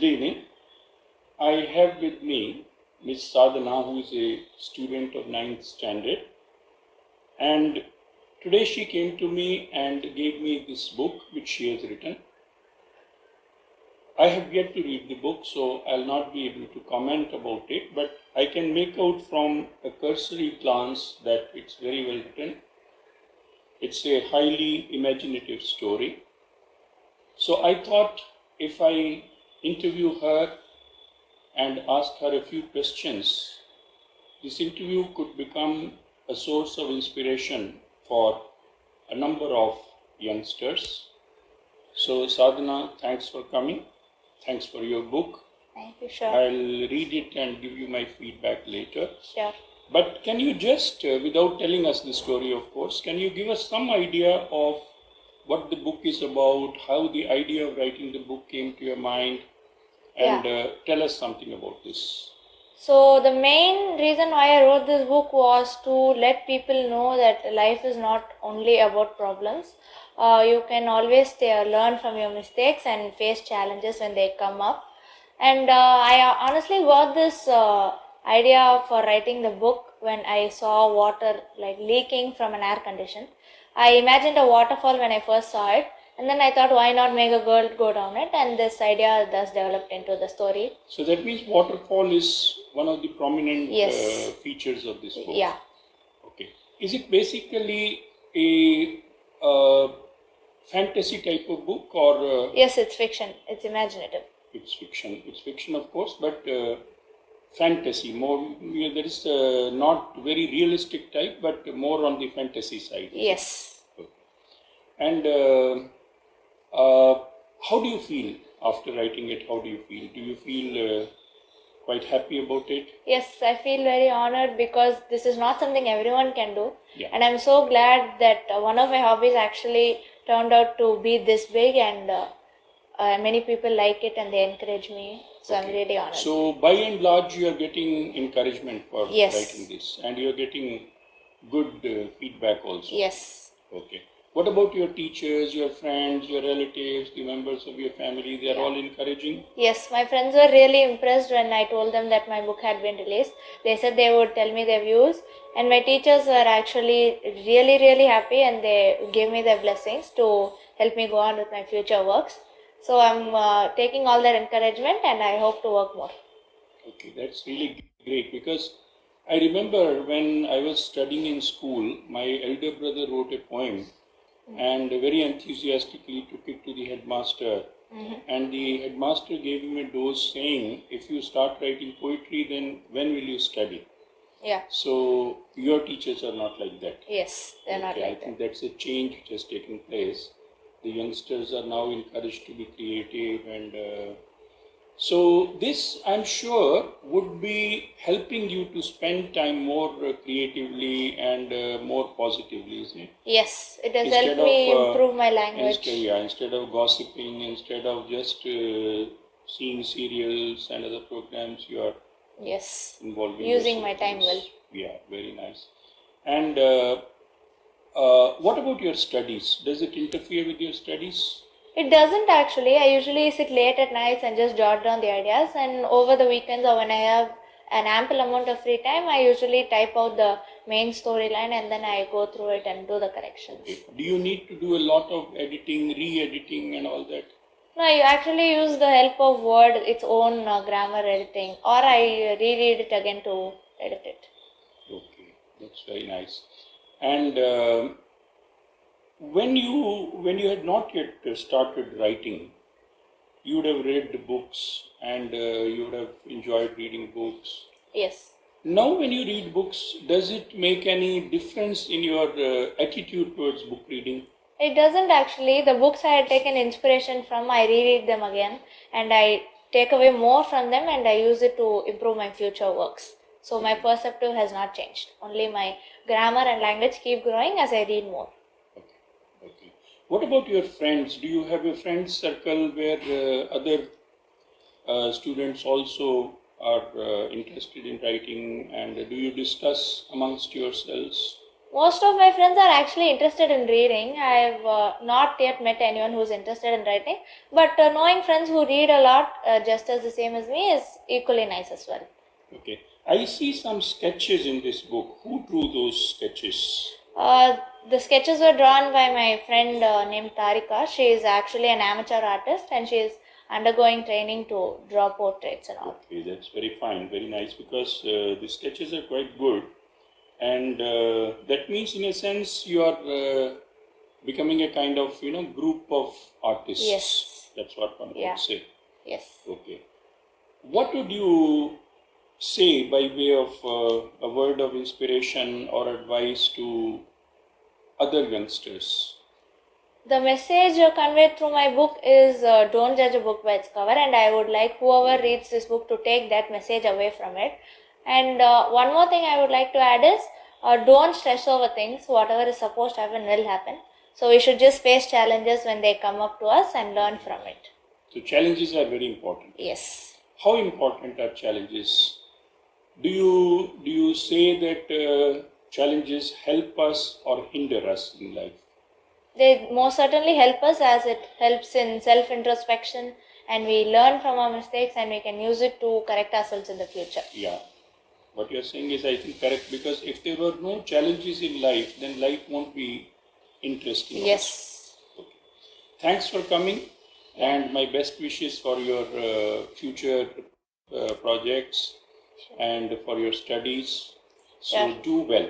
evening. I have with me Miss Sadhana, who is a student of 9th standard, and today she came to me and gave me this book which she has written. I have yet to read the book, so I'll not be able to comment about it, but I can make out from a cursory glance that it's very well written. It's a highly imaginative story. So I thought if I interview her and ask her a few questions, this interview could become a source of inspiration for a number of youngsters. So Sadhana, thanks for coming. Thanks for your book. Thank you, sure. I'll read it and give you my feedback later. Sure. But can you just, without telling us the story of course, can you give us some idea of what the book is about, how the idea of writing the book came to your mind, and tell us something about this. So the main reason why I wrote this book was to let people know that life is not only about problems. You can always learn from your mistakes and face challenges when they come up. And I honestly got this idea for writing the book when I saw water like leaking from an air condition. I imagined a waterfall when I first saw it, and then I thought, why not make a girl go down it? And this idea thus developed into the story. So that means waterfall is one of the prominent features of this book. Yeah. Okay. Is it basically a fantasy type of book or? Yes, it's fiction. It's imaginative. It's fiction. It's fiction, of course, but fantasy more. There is not very realistic type, but more on the fantasy side. Yes. Okay. And how do you feel after writing it? How do you feel? Do you feel quite happy about it? Yes, I feel very honored because this is not something everyone can do. Yeah. And I'm so glad that one of my hobbies actually turned out to be this big, and many people like it and they encourage me. So okay. I'm really honored. So by and large, you are getting encouragement for yes. writing this, and you are getting good feedback also. Yes. Okay. What about your teachers, your friends, your relatives, the members of your family? They are all encouraging? Yes, my friends were really impressed when I told them that my book had been released. They said they would tell me their views, and my teachers were actually really happy, and they gave me their blessings to help me go on with my future works. So I'm taking all their encouragement, and I hope to work more. Okay, that's really great, because I remember when I was studying in school, my elder brother wrote a poem and very enthusiastically took it to the headmaster. And the headmaster gave him a dose saying, if you start writing poetry, then when will you study? Yeah. So your teachers are not like that? Yes, they're not like that. I think that's a change which has taken place. The youngsters are now encouraged to be creative, and so this, I'm sure, would be helping you to spend time more creatively and more positively, isn't it? Yes, it has helped me improve my language. Instead of gossiping, instead of just seeing serials and other programs, you are involving using my time well. Yeah, very nice. And what about your studies? Does it interfere with your studies? It doesn't actually. I usually sit late at nights and just jot down the ideas, and over the weekends or when I have an ample amount of free time, I usually type out the main storyline and then I go through it and do the corrections. Okay. Do you need to do a lot of editing, re-editing and all that? No, you actually use the help of Word, its own grammar editing, or I reread it again to edit it. Okay, that's very nice. And when you had not yet started writing, you would have read the books and you would have enjoyed reading books. Yes. Now when you read books, does it make any difference in your attitude towards book reading? It doesn't actually. The books I had taken inspiration from, I reread them again and I take away more from them and I use it to improve my future works. So my perceptive has not changed. Only my grammar and language keep growing as I read more. Okay. What about your friends? Do you have a friend circle where other students also are interested in writing, and do you discuss amongst yourselves? Most of my friends are actually interested in reading. I've not yet met anyone who's interested in writing, but knowing friends who read a lot, just as the same as me, is equally nice as well. Okay. I see some sketches in this book. Who drew those sketches? The sketches were drawn by my friend named Tarika. She is actually an amateur artist and she is undergoing training to draw portraits and all. Okay, that's very fine, very nice, because the sketches are quite good, and that means, in a sense, you are becoming a kind of group of artists. Yes. That's what one Yeah. could say. Yes. Okay. What would you say by way of a word of inspiration or advice to other youngsters? The message conveyed through my book is don't judge a book by its cover, and I would like whoever reads this book to take that message away from it. And one more thing I would like to add is don't stress over things. Whatever is supposed to happen will happen. So we should just face challenges when they come up to us and learn from it. So challenges are very important. Yes. How important are challenges? Do you say that challenges help us or hinder us in life? They most certainly help us, as it helps in self-introspection, and we learn from our mistakes and we can use it to correct ourselves in the future. Yeah. What you're saying is, I think, correct, because if there were no challenges in life, then life won't be interesting. Yes. Okay. Thanks for coming, and my best wishes for your future projects and for your studies. So Sure. do well.